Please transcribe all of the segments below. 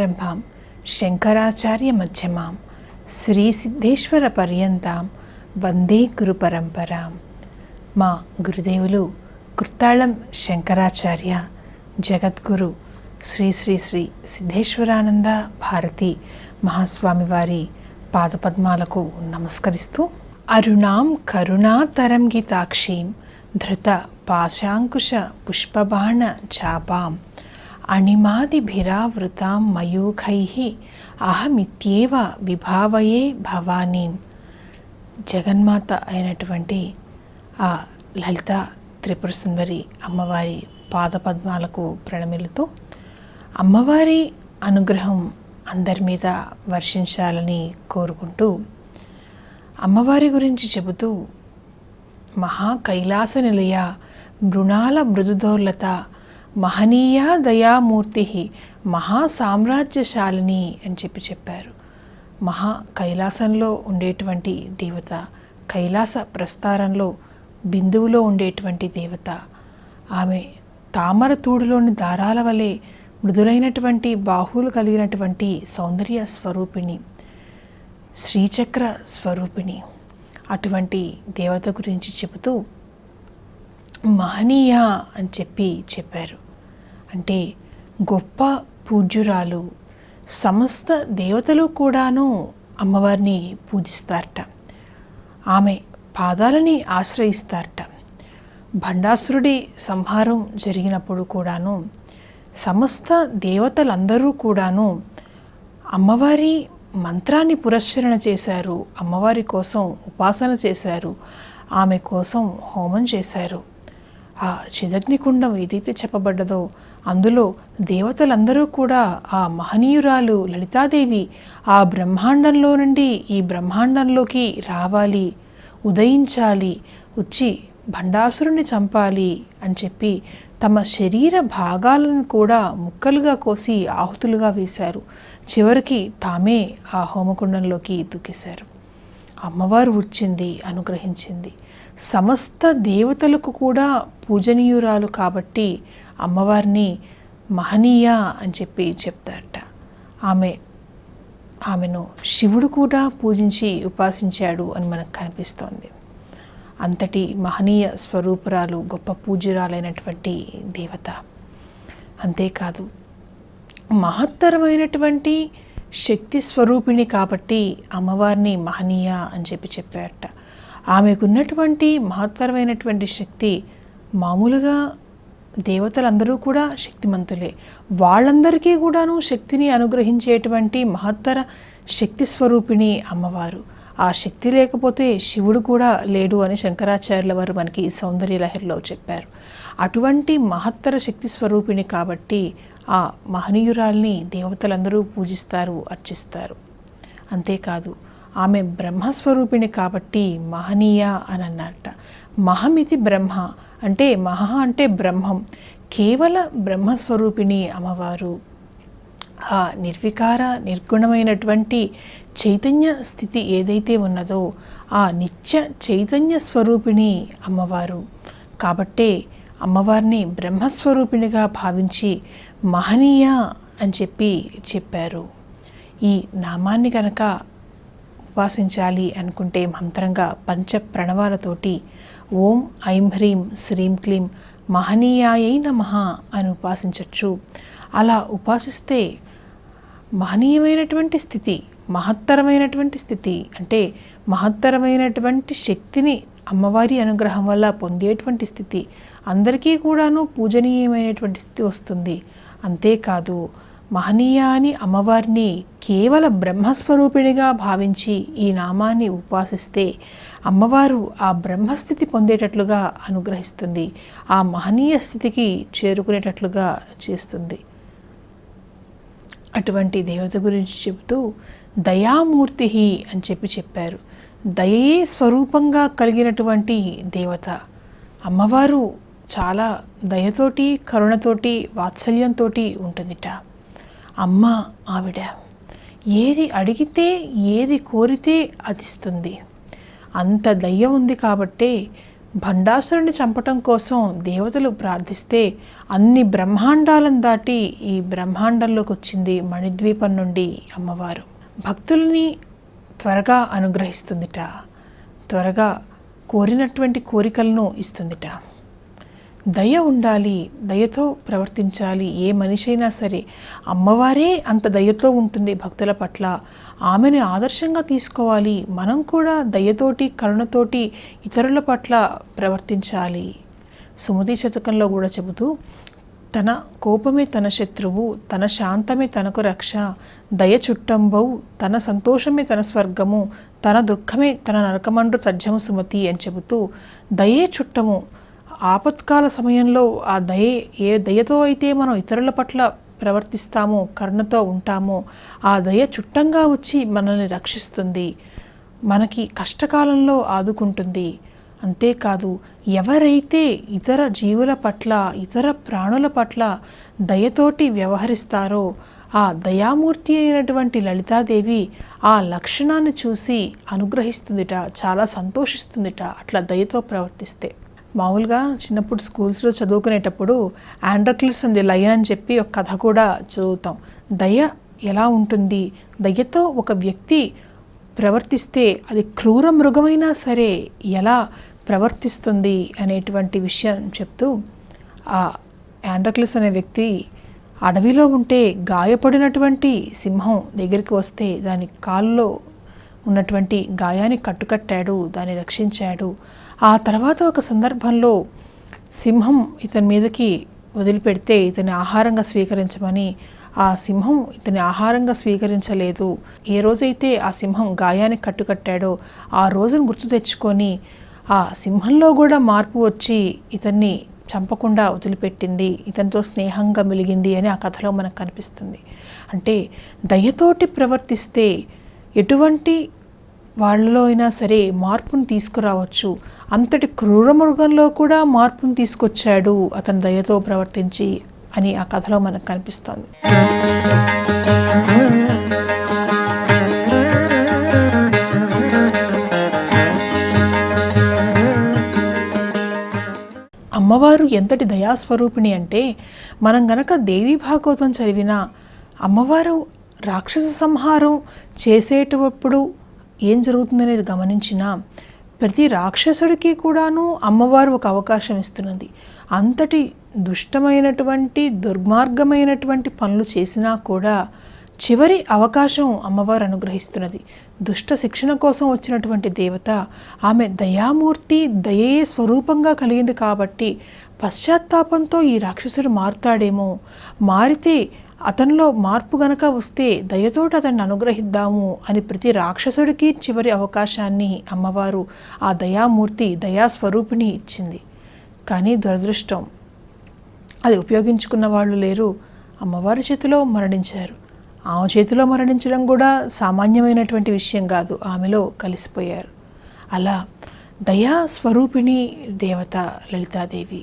సమారంభాం శంకరాచార్య మధ్యమాం శ్రీ సిద్ధేశ్వర పర్యంతాం వందే గురు పరంపరాం. మా గురుదేవులు కుర్తాళం శంకరాచార్య జగద్గురు శ్రీ శ్రీ శ్రీ సిద్ధేశ్వరానంద భారతి మహాస్వామి వారి పాదపద్మాలకు నమస్కరిస్తూ, అరుణాం కరుణాతరంగితాక్షీం ధృత పాశాంకుశ పుష్పబాణ చాపాం అణిమాదిభిరావృతాం మయూఖైః అహమిత్యేవ విభావయే భవానీం. జగన్మాత అయినటువంటి ఆ లలిత త్రిపుర సుందరి అమ్మవారి పాదపద్మాలకు ప్రణమిలుతూ, అమ్మవారి అనుగ్రహం అందరి మీద వర్షించాలని కోరుకుంటూ, అమ్మవారి గురించి చెబుతూ, మహా కైలాస నిలయ మృణాల మృదుదోర్లత మహనీయ దయామూర్తి మహాసామ్రాజ్యశాలిని అని చెప్పారు. మహా కైలాసంలో ఉండేటువంటి దేవత, కైలాస ప్రస్తారంలో బిందువులో ఉండేటువంటి దేవత, ఆమె తామర తూడులోని దారాల వలె మృదులైనటువంటి బాహువులు కలిగినటువంటి సౌందర్య స్వరూపిణి, శ్రీచక్ర స్వరూపిణి. అటువంటి దేవత గురించి చెబుతూ మహనీయ అని చెప్పారు. అంటే గొప్ప పూజ్యురాలు. సమస్త దేవతలు కూడాను అమ్మవారిని పూజిస్తారట, ఆమె పాదాలని ఆశ్రయిస్తారట. భండాసురుడి సంహారం జరిగినప్పుడు కూడాను సమస్త దేవతలందరూ కూడాను అమ్మవారి మంత్రాన్ని పురస్చరణ చేశారు, అమ్మవారి కోసం ఉపాసన చేశారు, ఆమె కోసం హోమం చేశారు. ఆ చిదగ్నికుండం ఏదైతే చెప్పబడ్డదో అందులో దేవతలందరూ కూడా ఆ మహనీయురాలు లలితాదేవి ఆ బ్రహ్మాండంలో నుండి ఈ బ్రహ్మాండంలోకి రావాలి, ఉదయించాలి, వచ్చి భండాసురుని చంపాలి అని చెప్పి తమ శరీర భాగాలను కూడా ముక్కలుగా కోసి ఆహుతులుగా వేశారు. చివరికి తామే ఆ హోమకుండంలోకి దూకేశారు. అమ్మవారు వచ్చింది, అనుగ్రహించింది. సమస్త దేవతలకు కూడా పూజనీయురాలు కాబట్టి అమ్మవారిని మహనీయ అని చెప్తారట. ఆమెను శివుడు కూడా పూజించి ఉపాసించాడు అని మనకు కనిపిస్తోంది. అంతటి మహనీయ స్వరూపురాలు, గొప్ప పూజ్యురాలైనటువంటి దేవత. అంతేకాదు మహత్తరమైనటువంటి శక్తి స్వరూపిణి కాబట్టి అమ్మవారిని మహనీయ అని చెప్పారట. ఆమెకున్నటువంటి మహత్తరమైనటువంటి శక్తి మామూలుగా దేవతలందరూ కూడా శక్తిమంతులే, వాళ్ళందరికీ కూడాను శక్తిని అనుగ్రహించేటువంటి మహత్తర శక్తి స్వరూపిణి అమ్మవారు. ఆ శక్తి లేకపోతే శివుడు కూడా లేడు అని శంకరాచార్యుల వారు మనకి సౌందర్య లహరిలో చెప్పారు. అటువంటి మహత్తర శక్తి స్వరూపిణి కాబట్టి ఆ మహనీయురాల్ని దేవతలందరూ పూజిస్తారు, అర్చిస్తారు. అంతేకాదు ఆమె బ్రహ్మస్వరూపిణి కాబట్టి మహనీయ అని అన్నట్ట. మహమితి బ్రహ్మ అంటే మహ అంటే బ్రహ్మం, కేవల బ్రహ్మస్వరూపిణి అమ్మవారు. ఆ నిర్వికార నిర్గుణమైనటువంటి చైతన్య స్థితి ఏదైతే ఉన్నదో ఆ నిత్య చైతన్య స్వరూపిణి అమ్మవారు. కాబట్టే అమ్మవారిని బ్రహ్మస్వరూపిణిగా భావించి మహనీయ అని చెప్పారు. ఈ నామాన్ని కనుక ఉపాసించాలి అనుకుంటే మంత్రంగా పంచ ప్రణవాలతోటి ఓం ఐం హ్రీం శ్రీం క్లీం మహనీయాయై నమః అని ఉపాసించవచ్చు. అలా ఉపాసిస్తే మహనీయమైనటువంటి స్థితి, మహత్తరమైనటువంటి స్థితి అంటే మహత్తరమైనటువంటి శక్తిని అమ్మవారి అనుగ్రహం వల్ల పొందేటువంటి స్థితి, అందరికీ కూడాను పూజనీయమైనటువంటి స్థితి వస్తుంది. అంతేకాదు మహనీయ అని అమ్మవారిని కేవల బ్రహ్మస్వరూపిణిగా భావించి ఈ నామాన్ని ఉపాసిస్తే అమ్మవారు ఆ బ్రహ్మస్థితి పొందేటట్లుగా అనుగ్రహిస్తుంది, ఆ మహనీయ స్థితికి చేరుకునేటట్లుగా చేస్తుంది. అటువంటి దేవత గురించి చెబుతూ దయామూర్తి అని చెప్పారు. దయే స్వరూపంగా కలిగినటువంటి దేవత అమ్మవారు. చాలా దయతోటి, కరుణతోటి, వాత్సల్యంతో ఉంటుందిట అమ్మ. ఆవిడ ఏది అడిగితే, ఏది కోరితే అది ఇస్తుంది. అంత దయ ఉంది కాబట్టే భండాసురుని చంపటం కోసం దేవతలు ప్రార్థిస్తే అన్ని బ్రహ్మాండాలను దాటి ఈ బ్రహ్మాండంలోకి వచ్చింది మణిద్వీపం నుండి అమ్మవారు. భక్తుల్ని త్వరగా అనుగ్రహిస్తుందిట, త్వరగా కోరినటువంటి కోరికలను ఇస్తుందిట. దయ ఉండాలి, దయతో ప్రవర్తించాలి. ఏ మనిషి అయినా సరే అమ్మవారే అంత దయతో ఉంటుంది భక్తుల పట్ల, ఆమెను ఆదర్శంగా తీసుకోవాలి. మనం కూడా దయతోటి కరుణతోటి ఇతరుల పట్ల ప్రవర్తించాలి. సుమతి శతకంలో కూడా చెబుతూ, తన కోపమే తన శత్రువు, తన శాంతమే తనకు రక్ష, దయ చుట్టంబౌ, తన సంతోషమే తన స్వర్గము, తన దుఃఖమే తన నరకమండ్రు తజ్జము సుమతి అని చెబుతూ, దయే చుట్టము. ఆపత్కాల సమయంలో ఆ ఏ దయతో అయితే మనం ఇతరుల పట్ల ప్రవర్తిస్తామో, కరుణతో ఉంటామో, ఆ దయ చుట్టంగా వచ్చి మనల్ని రక్షిస్తుంది, మనకి కష్టకాలంలో ఆదుకుంటుంది. అంతేకాదు, ఎవరైతే ఇతర జీవుల పట్ల, ఇతర ప్రాణుల పట్ల దయతోటి వ్యవహరిస్తారో ఆ దయామూర్తి అయినటువంటి లలితాదేవి ఆ లక్షణాన్ని చూసి అనుగ్రహిస్తుందిట, చాలా సంతోషిస్తుందిట అట్లా దయతో ప్రవర్తిస్తే. మామూలుగా చిన్నప్పుడు స్కూల్స్లో చదువుకునేటప్పుడు ఆండ్రోక్లిస్ అండ్ ది లయన్ అని చెప్పి ఒక కథ కూడా చదువుతాం. దయ ఎలా ఉంటుంది, దయతో ఒక వ్యక్తి ప్రవర్తిస్తే అది క్రూర మృగమైనా సరే ఎలా ప్రవర్తిస్తుంది అనేటువంటి విషయం చెప్తూ, ఆ ఆండ్రోక్లిస్ అనే వ్యక్తి అడవిలో ఉంటే గాయపడినటువంటి సింహం దగ్గరికి వస్తే దాని కాల్లో ఉన్నటువంటి గాయాన్ని కట్టుకట్టాడు, దాన్ని రక్షించాడు. ఆ తర్వాత ఒక సందర్భంలో సింహం ఇతని మీదకి వదిలిపెడితే ఇతని ఆహారంగా స్వీకరించమని, ఆ సింహం ఇతని ఆహారంగా స్వీకరించలేదు. ఏ రోజైతే ఆ సింహం గాయానికి కట్టుకట్టాడో ఆ రోజును గుర్తు తెచ్చుకొని ఆ సింహంలో కూడా మార్పు వచ్చి ఇతన్ని చంపకుండా వదిలిపెట్టింది, ఇతనితో స్నేహంగా మెలిగింది అని ఆ కథలో మనకు కనిపిస్తుంది. అంటే దయతోటి ప్రవర్తిస్తే ఎటువంటి వాళ్ళలో అయినా సరే మార్పును తీసుకురావచ్చు. అంతటి క్రూర మృగంలో కూడా మార్పును తీసుకొచ్చాడు అతను దయతో ప్రవర్తించి అని ఆ కథలో మనకు కనిపిస్తోంది. అమ్మవారు ఎంతటి దయాస్వరూపిణి అంటే, మనం గనక దేవీ భాగవతం చదివినా అమ్మవారు రాక్షస సంహారం చేసేటప్పుడు ఏం జరుగుతుందనేది గమనించినా ప్రతి రాక్షసుడికి కూడాను అమ్మవారు ఒక అవకాశం ఇస్తున్నది. అంతటి దుష్టమైనటువంటి దుర్మార్గమైనటువంటి పనులు చేసినా కూడా చివరి అవకాశం అమ్మవారు అనుగ్రహిస్తున్నది. దుష్ట శిక్షణ కోసం వచ్చినటువంటి దేవత, ఆమె దయామూర్తి, దయే స్వరూపంగా కలిగింది కాబట్టి పశ్చాత్తాపంతో ఈ రాక్షసుడు మారుతాడేమో, మారితే అతనిలో మార్పు గనక వస్తే దయతోటి అతన్ని అనుగ్రహిద్దాము అని ప్రతి రాక్షసుడికి చివరి అవకాశాన్ని అమ్మవారు, ఆ దయామూర్తి, దయాస్వరూపిణి ఇచ్చింది. కానీ దురదృష్టం, అది ఉపయోగించుకున్న వాళ్ళు లేరు. అమ్మవారి చేతిలో మరణించారు. ఆమె చేతిలో మరణించడం కూడా సామాన్యమైనటువంటి విషయం కాదు, ఆమెలో కలిసిపోయారు. అలా దయాస్వరూపిణి దేవత లలితాదేవి.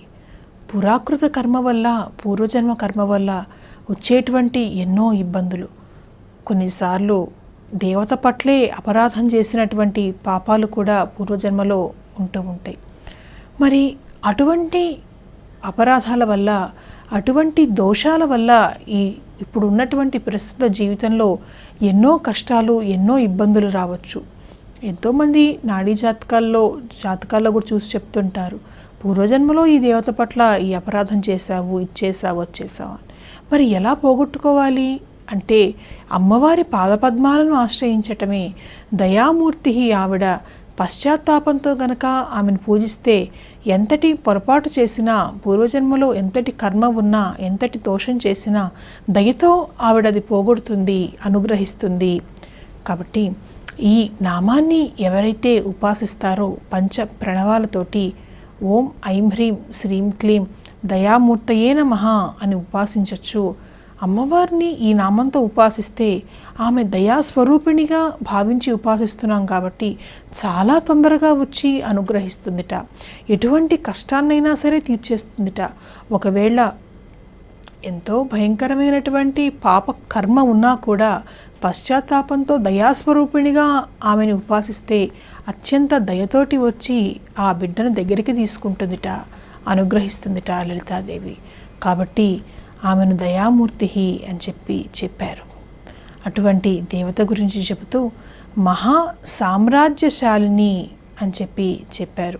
పురాకృత కర్మ వల్ల, పూర్వజన్మ కర్మ వల్ల వచ్చేటువంటి ఎన్నో ఇబ్బందులు, కొన్నిసార్లు దేవత పట్లే అపరాధం చేసినటువంటి పాపాలు కూడా పూర్వజన్మలో ఉంటూ ఉంటాయి. మరి అటువంటి అపరాధాల వల్ల, అటువంటి దోషాల వల్ల ఇప్పుడు ఉన్నటువంటి ప్రస్తుత జీవితంలో ఎన్నో కష్టాలు, ఎన్నో ఇబ్బందులు రావచ్చు. ఎంతోమంది నాడీ జాతకాల్లో కూడా చూసి చెప్తుంటారు, పూర్వజన్మలో ఈ దేవత పట్ల ఈ అపరాధం చేశావు, ఇచ్చేసావు, వచ్చేసావు అని. మరి ఎలా పోగొట్టుకోవాలి అంటే అమ్మవారి పాదపద్మాలను ఆశ్రయించటమే. దయామూర్తి ఆవిడ. పశ్చాత్తాపంతో గనక ఆమెను పూజిస్తే ఎంతటి పొరపాటు చేసినా, పూర్వజన్మలో ఎంతటి కర్మ ఉన్నా, ఎంతటి దోషం చేసినా దయతో ఆవిడది పోగొడుతుంది, అనుగ్రహిస్తుంది. కాబట్టి ఈ నామాన్ని ఎవరైతే ఉపాసిస్తారో పంచ ప్రణవాలతోటి ఓం ఐం హ్రీం శ్రీం క్లీం దయామూర్తయే నమః అని ఉపాసించవచ్చు. అమ్మవారిని ఈ నామంతో ఉపాసిస్తే ఆమె దయాస్వరూపిణిగా భావించి ఉపాసిస్తున్నాం కాబట్టి చాలా తొందరగా వచ్చి అనుగ్రహిస్తుందిట. ఎటువంటి కష్టాన్నైనా సరే తీర్చేస్తుందిట. ఒకవేళ ఎంతో భయంకరమైనటువంటి పాప కర్మ ఉన్నా కూడా పశ్చాత్తాపంతో దయాస్వరూపిణిగా ఆమెను ఉపాసిస్తే అత్యంత దయతోటి వచ్చి ఆ బిడ్డను దగ్గరికి తీసుకుంటుందిట, అనుగ్రహిస్తుందిట లలితాదేవి. కాబట్టి ఆమెను దయామూర్తి అని చెప్పారు. అటువంటి దేవత గురించి చెబుతూ మహా సామ్రాజ్యశాలిని అని చెప్పారు.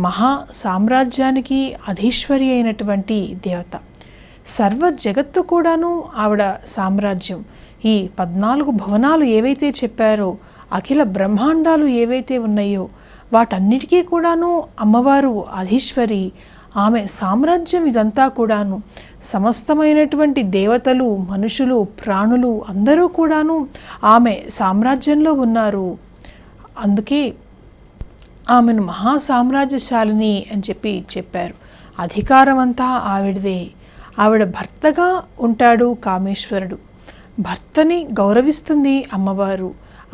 మహా సామ్రాజ్యానికి అధీశ్వరి అయినటువంటి దేవత. సర్వ జగత్తు కూడాను ఆవిడ సామ్రాజ్యం. ఈ 14 భువనాలు ఏవైతే చెప్పారో, అఖిల బ్రహ్మాండాలు ఏవైతే ఉన్నాయో వాటన్నిటికీ కూడాను అమ్మవారు అధీశ్వరి. ఆమె సామ్రాజ్యం ఇదంతా కూడాను. సమస్తమైనటువంటి దేవతలు, మనుషులు, ప్రాణులు అందరూ కూడాను ఆమె సామ్రాజ్యంలో ఉన్నారు. అందుకే ఆమెను మహాసామ్రాజ్యశాలిని అని చెప్పారు. అధికారం అంతా ఆవిడదే. ఆవిడ భర్తగా ఉంటాడు కామేశ్వరుడు. భర్తని గౌరవిస్తుంది అమ్మవారు.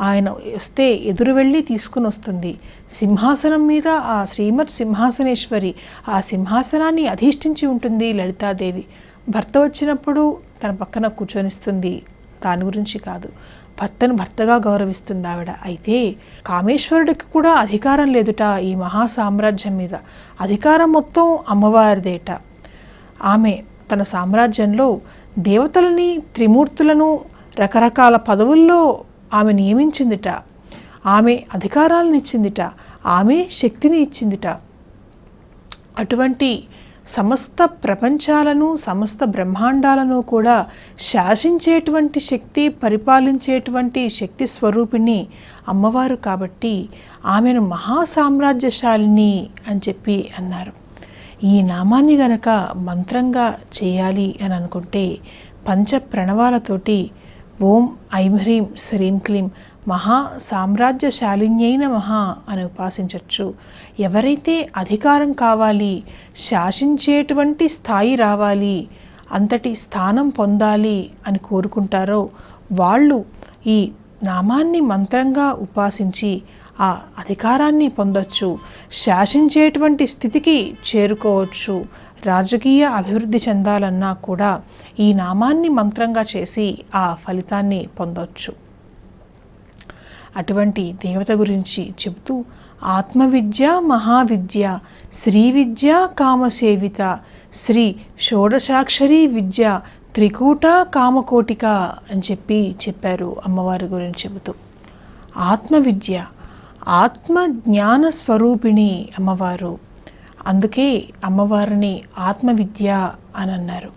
ఆయన వస్తే ఎదురు వెళ్ళి తీసుకుని వస్తుంది. సింహాసనం మీద ఆ శ్రీమత్ సింహాసనేశ్వరి, ఆ సింహాసనాన్ని అధిష్ఠించి ఉంటుంది లలితాదేవి. భర్త వచ్చినప్పుడు తన పక్కన కూర్చొనిస్తుంది, దాని గురించి కాదు, భర్తను భర్తగా గౌరవిస్తుంది ఆవిడ. అయితే కామేశ్వరుడికి కూడా అధికారం లేదుట ఈ మహాసామ్రాజ్యం మీద. అధికారం మొత్తం అమ్మవారిదేట. ఆమె తన సామ్రాజ్యంలో దేవతలని, త్రిమూర్తులను రకరకాల పదవుల్లో ఆమె నియమించిందిట. ఆమె అధికారాలను ఇచ్చిందిట, ఆమె శక్తిని ఇచ్చిందిట. అటువంటి సమస్త ప్రపంచాలను, సమస్త బ్రహ్మాండాలను కూడా శాసించేటువంటి శక్తి, పరిపాలించేటువంటి శక్తి స్వరూపిణి అమ్మవారు. కాబట్టి ఆమెను మహాసామ్రాజ్యశాలిని అని అన్నారు. ఈ నామాన్ని గనక మంత్రంగా చేయాలి అని అనుకుంటే పంచ ప్రణవాలతోటి ఓం ఐం హ్రీం శ్రీం క్లీం మహా సామ్రాజ్యశాలిన్యైన మహా అని ఉపాసించవచ్చు. ఎవరైతే అధికారం కావాలి, శాసించేటువంటి స్థాయి రావాలి, అంతటి స్థానం పొందాలి అని కోరుకుంటారో వాళ్ళు ఈ నామాన్ని మంత్రంగా ఉపాసించి ఆ అధికారాన్ని పొందొచ్చు, శాసించేటువంటి స్థితికి చేరుకోవచ్చు. రాజకీయ అభివృద్ధి చెందాలన్నా కూడా ఈ నామాన్ని మంత్రంగా చేసి ఆ ఫలితాన్ని పొందొచ్చు. అటువంటి దేవత గురించి చెబుతూ ఆత్మవిద్య మహావిద్య, శ్రీ విద్య కామసేవిత, శ్రీ షోడశాక్షరి విద్య, త్రికూట కామకోటిక అని చెప్పారు అమ్మవారి గురించి చెబుతూ. ఆత్మవిద్య, ఆత్మజ్ఞాన స్వరూపిణి అమ్మవారు. అందుకే అమ్మవారిని ఆత్మవిద్య అని అన్నారు.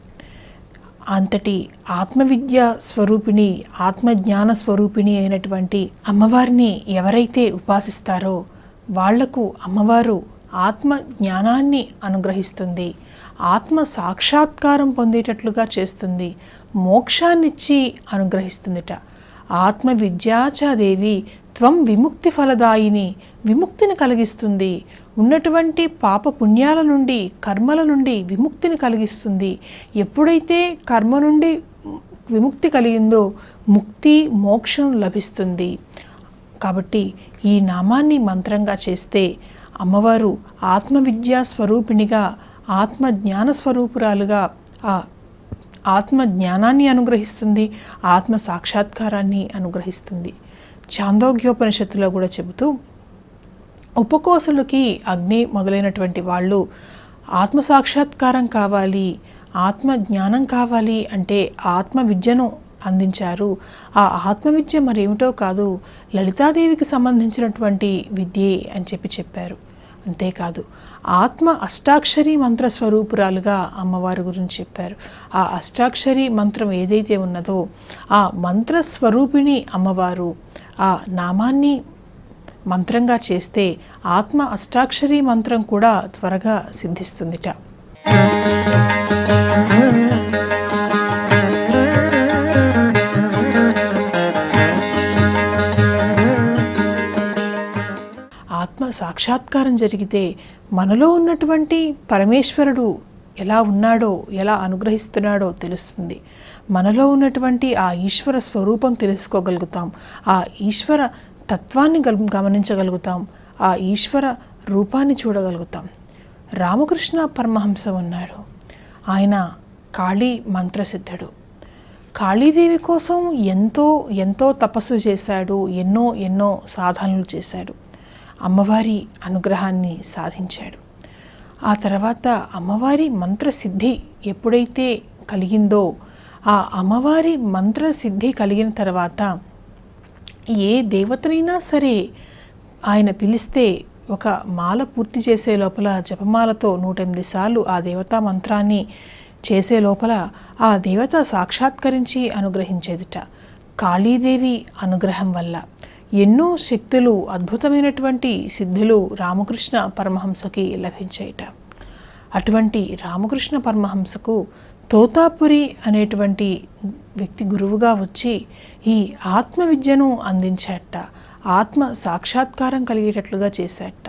అంతటి ఆత్మవిద్య స్వరూపిణి, ఆత్మజ్ఞాన స్వరూపిణి అయినటువంటి అమ్మవారిని ఎవరైతే ఉపాసిస్తారో వాళ్లకు అమ్మవారు ఆత్మ జ్ఞానాన్ని అనుగ్రహిస్తుంది, ఆత్మ సాక్షాత్కారం పొందేటట్లుగా చేస్తుంది, మోక్షాన్నిచ్చి అనుగ్రహిస్తుందిట. ఆత్మ విద్యాచాదేవి త్వం విముక్తి ఫలదాయిని, విముక్తిని కలిగిస్తుంది. ఉన్నటువంటి పాప పుణ్యాల నుండి, కర్మల నుండి విముక్తిని కలిగిస్తుంది. ఎప్పుడైతే కర్మ నుండి విముక్తి కలిగిందో ముక్తి, మోక్షం లభిస్తుంది. కాబట్టి ఈ నామాన్ని మంత్రంగా చేస్తే అమ్మవారు ఆత్మవిద్యా స్వరూపిణిగా, ఆత్మ జ్ఞాన స్వరూపురాలుగా ఆ ఆత్మ జ్ఞానాన్ని అనుగ్రహిస్తుంది, ఆత్మ సాక్షాత్కారాన్ని అనుగ్రహిస్తుంది. ఛాందోగ్యోపనిషత్తులో కూడా చెబుతూ ఉపకోసులకి అగ్ని మొదలైనటువంటి వాళ్ళు ఆత్మ సాక్షాత్కారం కావాలి, ఆత్మ జ్ఞానం కావాలి అంటే ఆత్మ విద్యను అందించారు. ఆ ఆత్మవిద్య మరేమిటో కాదు, లలితాదేవికి సంబంధించినటువంటి విద్యే అని చెప్పారు. అంతేకాదు ఆత్మ అష్టాక్షరి మంత్ర స్వరూపురాలుగా అమ్మవారి గురించి చెప్పారు. ఆ అష్టాక్షరి మంత్రం ఏదైతే ఉన్నదో ఆ మంత్ర స్వరూపిణి అమ్మవారు. ఆ నామాన్ని మంత్రంగా చేస్తే ఆత్మ అష్టాక్షరి మంత్రం కూడా త్వరగా సిద్ధిస్తుందిట. ఆత్మ సాక్షాత్కారం జరిగితే మనలో ఉన్నటువంటి పరమేశ్వరుడు ఎలా ఉన్నాడో, ఎలా అనుగ్రహిస్తున్నాడో తెలుస్తుంది. మనలో ఉన్నటువంటి ఆ ఈశ్వర స్వరూపం తెలుసుకోగలుగుతాం, ఆ ఈశ్వర తత్వాన్ని గమనించగలుగుతాం, ఆ ఈశ్వర రూపాన్ని చూడగలుగుతాం. రామకృష్ణ పరమహంస ఉన్నాడు. ఆయన కాళీ మంత్రసిద్ధుడు. కాళీదేవి కోసం ఎంతో ఎంతో తపస్సు చేశాడు, ఎన్నో ఎన్నో సాధనలు చేశాడు, అమ్మవారి అనుగ్రహాన్ని సాధించాడు. ఆ తర్వాత అమ్మవారి మంత్రసిద్ధి ఎప్పుడైతే కలిగిందో, ఆ అమ్మవారి మంత్రసిద్ధి కలిగిన తర్వాత ఏ దేవతనైనా సరే ఆయన పిలిస్తే ఒక మాల పూర్తి చేసే లోపల, జపమాలతో 108 సార్లు ఆ దేవతా మంత్రాన్ని చేసే లోపల ఆ దేవత సాక్షాత్కరించి అనుగ్రహించేదిట. కాళీదేవి అనుగ్రహం వల్ల ఎన్నో శక్తులు, అద్భుతమైనటువంటి సిద్ధులు రామకృష్ణ పరమహంసకి లభించాయిట. అటువంటి రామకృష్ణ పరమహంసకు తోతాపురి అనేటువంటి వ్యక్తి గురువుగా వచ్చి ఈ ఆత్మ విద్యను అందించాట, ఆత్మ సాక్షాత్కారం కలిగేటట్లుగా చేశాట.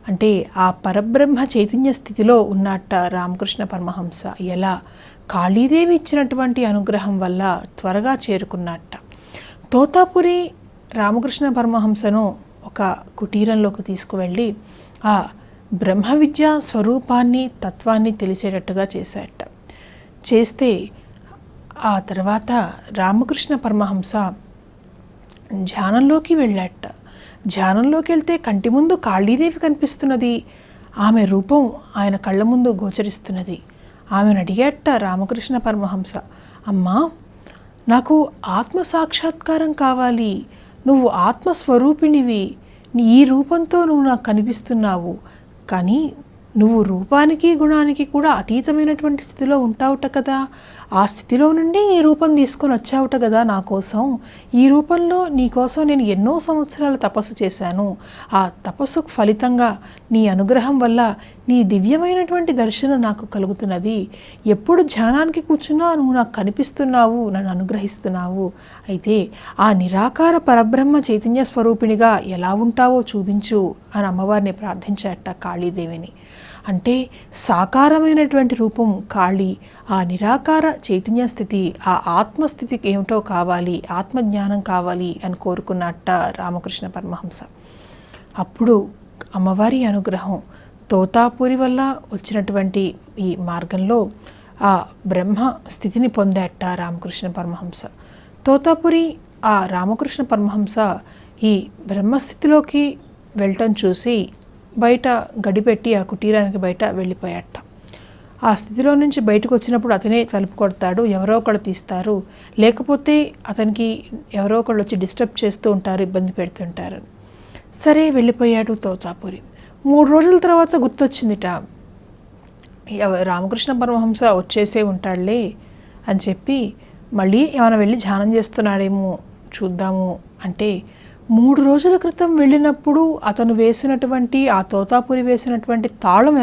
అంటే ఆ పరబ్రహ్మ చైతన్య స్థితిలో ఉన్నట్ట రామకృష్ణ పరమహంస. ఎలా? కాళీదేవి ఇచ్చినటువంటి అనుగ్రహం వల్ల త్వరగా చేరుకున్నట్ట. తోతాపురి రామకృష్ణ పరమహంసను ఒక కుటీరంలోకి తీసుకువెళ్ళి ఆ బ్రహ్మ విద్య స్వరూపాన్ని, తత్వాన్ని తెలిసేటట్టుగా చేశాట. చేస్తే ఆ తర్వాత రామకృష్ణ పరమహంస ధ్యానంలోకి వెళ్ళాట. ధ్యానంలోకి వెళ్తే కంటి ముందు కాళీదేవి కనిపిస్తున్నది, ఆమె రూపం ఆయన కళ్ళ ముందు గోచరిస్తున్నది. ఆమెను అడిగాట రామకృష్ణ పరమహంస, అమ్మా, నాకు ఆత్మ సాక్షాత్కారం కావాలి, నువ్వు ఆత్మస్వరూపిణివి, ఈ రూపంతో నువ్వు నాకు కనిపిస్తున్నావు, కానీ నువ్వు రూపానికి గుణానికి కూడా అతీతమైనటువంటి స్థితిలో ఉంటావుట కదా, ఆ స్థితిలో నుండి ఈ రూపం తీసుకొని వచ్చావుట కదా నా కోసం. ఈ రూపంలో నీ కోసం నేను ఎన్నో సంవత్సరాలు తపస్సు చేశాను, ఆ తపస్సుకు ఫలితంగా నీ అనుగ్రహం వల్ల నీ దివ్యమైనటువంటి దర్శనం నాకు కలుగుతున్నది. ఎప్పుడు ధ్యానానికి కూర్చున్నా నువ్వు నాకు కనిపిస్తున్నావు, నన్ను అనుగ్రహిస్తున్నావు. అయితే ఆ నిరాకార పరబ్రహ్మ చైతన్య స్వరూపిణిగా ఎలా ఉంటావో చూపించు అని అమ్మవారిని ప్రార్థించాట కాళీదేవిని. అంటే సాకారమైనటువంటి రూపం కాళీ, ఆ నిరాకార చైతన్య స్థితి, ఆ ఆత్మస్థితికి ఏమిటో కావాలి, ఆత్మజ్ఞానం కావాలి అని కోరుకున్నట్ట రామకృష్ణ పరమహంస. అప్పుడు అమ్మవారి అనుగ్రహం, తోతాపురి వల్ల వచ్చినటువంటి ఈ మార్గంలో ఆ బ్రహ్మ స్థితిని పొందాట రామకృష్ణ పరమహంస. తోతాపురి ఆ రామకృష్ణ పరమహంస ఈ బ్రహ్మస్థితిలోకి వెళ్ళటం చూసి బయట గడిపెట్టి ఆ కుటీరానికి బయట వెళ్ళిపోయాట. ఆ స్థితిలో నుంచి బయటకు వచ్చినప్పుడు అతనే తలుపు కొడతాడు, ఎవరో ఒకళ్ళు తీస్తారు, లేకపోతే అతనికి ఎవరో ఒకళ్ళు వచ్చి డిస్టర్బ్ చేస్తూ ఉంటారు, ఇబ్బంది పెడుతుంటారు. సరే వెళ్ళిపోయాడు తోతాపురి. 3 రోజుల తర్వాత గుర్తొచ్చిందిట, రామకృష్ణ పరమహంస వచ్చేసే ఉంటాడులే అని చెప్పి మళ్ళీ ఏమైనా వెళ్ళి ధ్యానం చేస్తున్నాడేమో చూద్దాము అంటే, 3 రోజుల క్రితం వెళ్ళినప్పుడు అతను వేసినటువంటి ఆ తోతాపురి వేసినటువంటి తాళం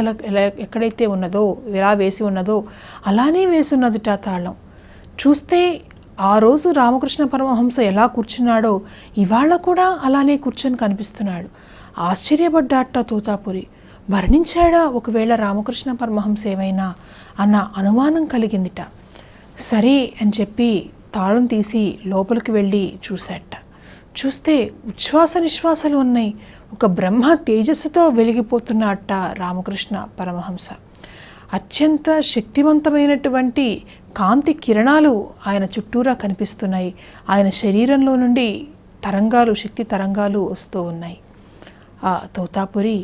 ఎక్కడైతే ఉన్నదో, ఎలా వేసి ఉన్నదో అలానే వేసున్నదిట తాళం. చూస్తే ఆ రోజు రామకృష్ణ పరమహంస ఎలా కూర్చున్నాడో ఇవాళ కూడా అలానే కూర్చొని కనిపిస్తున్నాడు. ఆశ్చర్యపడ్డాట తోతాపురి. వర్ణించాడా ఒకవేళ రామకృష్ణ పరమహంస ఏమైనా అన్న అనుమానం కలిగిందిట. సరే అని చెప్పి తాళం తీసి లోపలికి వెళ్ళి చూశాట. చూస్తే ఉచ్ఛ్వాస నిశ్వాసాలు ఉన్నాయి. ఒక బ్రహ్మ తేజస్సుతో వెలిగిపోతున్నట్ట రామకృష్ణ పరమహంస. అత్యంత శక్తివంతమైనటువంటి కాంతి కిరణాలు ఆయన చుట్టూరా కనిపిస్తున్నాయి. ఆయన శరీరంలో నుండి తరంగాలు, శక్తి తరంగాలు వస్తూ ఉన్నాయి. ఆ తోతాపురి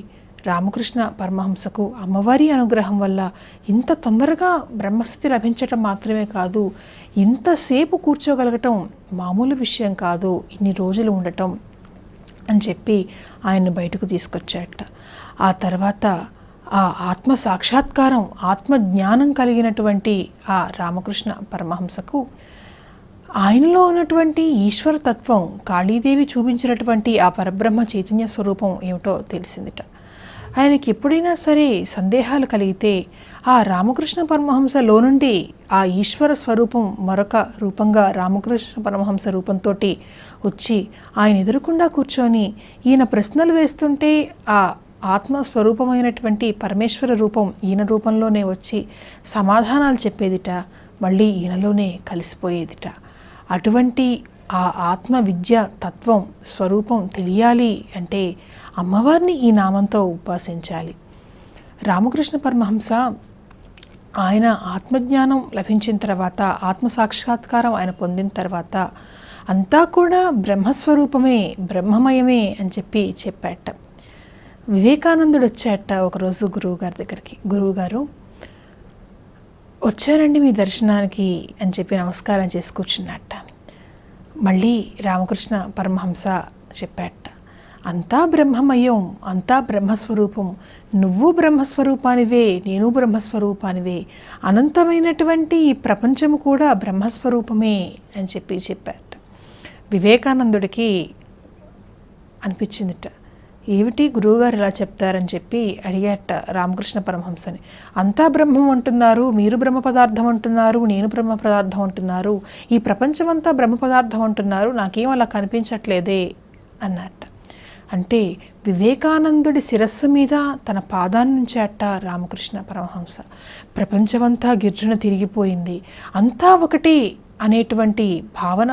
రామకృష్ణ పరమహంసకు అమ్మవారి అనుగ్రహం వల్ల ఇంత తొందరగా బ్రహ్మస్థితి లభించటం మాత్రమే కాదు, ఇంతసేపు కూర్చోగలగటం మామూలు విషయం కాదు, ఇన్ని రోజులు ఉండటం అని చెప్పి ఆయన్ని బయటకు తీసుకొచ్చాట. ఆ తర్వాత ఆ ఆత్మ సాక్షాత్కారం, ఆత్మజ్ఞానం కలిగినటువంటి ఆ రామకృష్ణ పరమహంసకు ఆయనలో ఉన్నటువంటి ఈశ్వర తత్వం, కాళీదేవి చూపించినటువంటి ఆ పరబ్రహ్మ చైతన్య స్వరూపం ఏమిటో తెలిసిందిట. ఆయనకి ఎప్పుడైనా సరే సందేహాలు కలిగితే ఆ రామకృష్ణ పరమహంసలో నుండి ఆ ఈశ్వర స్వరూపం మరొక రూపంగా రామకృష్ణ పరమహంస రూపంతో వచ్చి ఆయన ఎదురుకుండా కూర్చొని ఈయన ప్రశ్నలు వేస్తుంటే ఆ ఆత్మస్వరూపమైనటువంటి పరమేశ్వర రూపం ఈయన రూపంలోనే వచ్చి సమాధానాలు చెప్పేదిట, మళ్ళీ ఈయనలోనే కలిసిపోయేదిట. అటువంటి ఆ ఆత్మ విద్య తత్వం స్వరూపం తెలియాలి అంటే అమ్మవారిని ఈ నామంతో ఉపాసించాలి. రామకృష్ణ పరమహంస ఆయన ఆత్మజ్ఞానం లభించిన తర్వాత, ఆత్మసాక్షాత్కారం ఆయన పొందిన తర్వాత అంతా కూడా బ్రహ్మస్వరూపమే, బ్రహ్మమయమే అని చెప్పాట. వివేకానందుడు వచ్చాట ఒకరోజు గురువుగారి దగ్గరికి. గురువుగారు వచ్చారండి మీ దర్శనానికి అని చెప్పి నమస్కారం చేసి కూర్చున్నట్ట. మళ్ళీ రామకృష్ణ పరమహంస చెప్పాట, అంతా బ్రహ్మమయం, అంతా బ్రహ్మస్వరూపం, నువ్వు బ్రహ్మస్వరూపానివే, నేను బ్రహ్మస్వరూపానివే, అనంతమైనటువంటి ఈ ప్రపంచము కూడా బ్రహ్మస్వరూపమే అని చెప్పాట. వివేకానందుడికి అనిపించిందిట, ఏమిటి గురువుగారు ఇలా చెప్తారని చెప్పి అడిగాట రామకృష్ణ పరమహంసని. అంతా బ్రహ్మం అంటున్నారు, మీరు బ్రహ్మ పదార్థం అంటున్నారు, నేను బ్రహ్మ పదార్థం అంటున్నారు, ఈ ప్రపంచమంతా బ్రహ్మ పదార్థం అంటున్నారు, నాకేం అలా కనిపించట్లేదే అన్నట్ట. అంటే వివేకానందుడి శిరస్సు మీద తన పాదాన్ని ఉంచాట రామకృష్ణ పరమహంస. ప్రపంచమంతా గిర్రున తిరిగిపోయింది, అంతా ఒకటి అనేటువంటి భావన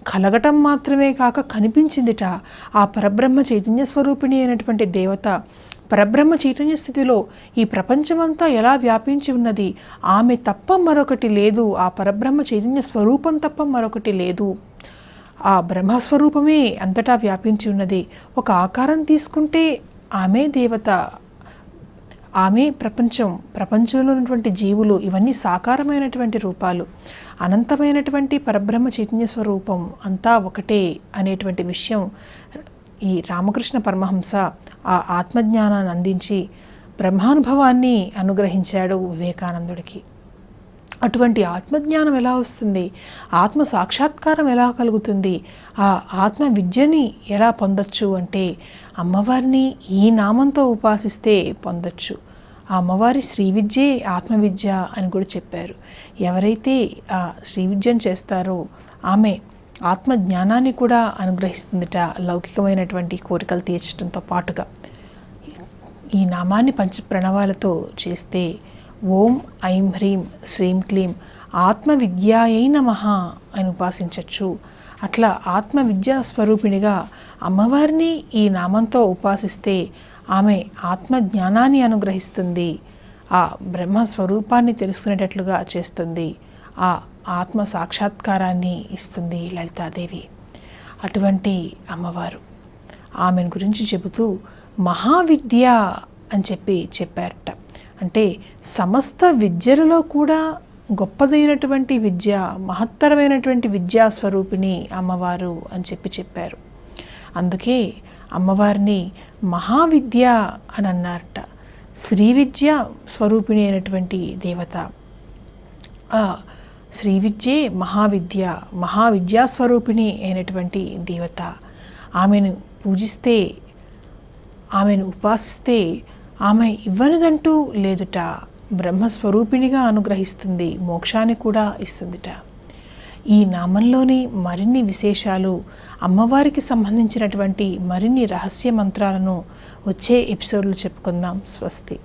కలగటం మాత్రమే కాక కనిపించిందిట. ఆ పరబ్రహ్మ చైతన్య స్వరూపిణి అయినటువంటి దేవత పరబ్రహ్మ చైతన్య స్థితిలో ఈ ప్రపంచమంతా ఎలా వ్యాపించి ఉన్నది, ఆమె తప్ప మరొకటి లేదు, ఆ పరబ్రహ్మ చైతన్య స్వరూపం తప్ప మరొకటి లేదు, ఆ బ్రహ్మస్వరూపమే అంతటా వ్యాపించి ఉన్నది. ఒక ఆకారం తీసుకుంటే ఆమె దేవత, ఆమె ప్రపంచం, ప్రపంచంలో ఉన్నటువంటి జీవులు ఇవన్నీ సాకారమైనటువంటి రూపాలు, అనంతమైనటువంటి పరబ్రహ్మ చైతన్య స్వరూపం అంతా ఒకటే అనేటువంటి విషయం ఈ రామకృష్ణ పరమహంస ఆ ఆత్మజ్ఞానాన్ని అందించి బ్రహ్మానుభవాన్ని అనుగ్రహించాడు వివేకానందుడికి. అటువంటి ఆత్మజ్ఞానం ఎలా వస్తుంది, ఆత్మ సాక్షాత్కారం ఎలా కలుగుతుంది, ఆ ఆత్మ విద్యని ఎలా పొందొచ్చు అంటే అమ్మవారిని ఈ నామంతో ఉపాసిస్తే పొందొచ్చు. ఆ అమ్మవారి శ్రీ విద్యే ఆత్మవిద్య అని కూడా చెప్పారు. ఎవరైతే ఆ శ్రీ విద్యను చేస్తారో ఆమె ఆత్మజ్ఞానాన్ని కూడా అనుగ్రహిస్తుందిట, లౌకికమైనటువంటి కోరికలు తీర్చడంతో పాటుగా. ఈ నామాన్ని పంచప్రణవాలతో చేస్తే ఓం ఐం హ్రీం శ్రీం క్లీం ఆత్మవిద్యాయై నమః అని ఉపాసించవచ్చు. అట్లా ఆత్మవిద్యా స్వరూపిణిగా అమ్మవారిని ఈ నామంతో ఉపాసిస్తే ఆమె ఆత్మజ్ఞానాన్ని అనుగ్రహిస్తుంది, ఆ బ్రహ్మస్వరూపాన్ని తెలుసుకునేటట్లుగా చేస్తుంది, ఆ ఆత్మ సాక్షాత్కారాన్ని ఇస్తుంది లలితాదేవి. అటువంటి అమ్మవారు ఆమెను గురించి చెబుతూ మహావిద్య అని చెప్పారట. అంటే సమస్త విద్యలలో కూడా గొప్పదైనటువంటి విద్య, మహత్తరమైనటువంటి విద్యాస్వరూపిణి అమ్మవారు అని చెప్పారు. అందుకే అమ్మవారిని మహావిద్య అని అన్నారట. శ్రీ విద్య స్వరూపిణి అయినటువంటి దేవత, శ్రీ విద్యే మహావిద్య, మహావిద్యాస్వరూపిణి అయినటువంటి దేవత. ఆమెను పూజిస్తే, ఆమెను ఉపాసిస్తే ఆమె ఇవ్వనిదంటూ లేదుట, బ్రహ్మస్వరూపిణిగా అనుగ్రహిస్తుంది, మోక్షాన్ని కూడా ఇస్తుందిట. ఈ నామంలోని మరిన్ని విశేషాలు, అమ్మవారికి సంబంధించినటువంటి మరిన్ని రహస్య మంత్రాలను వచ్చే ఎపిసోడ్లో చెప్పుకుందాం. స్వస్తి.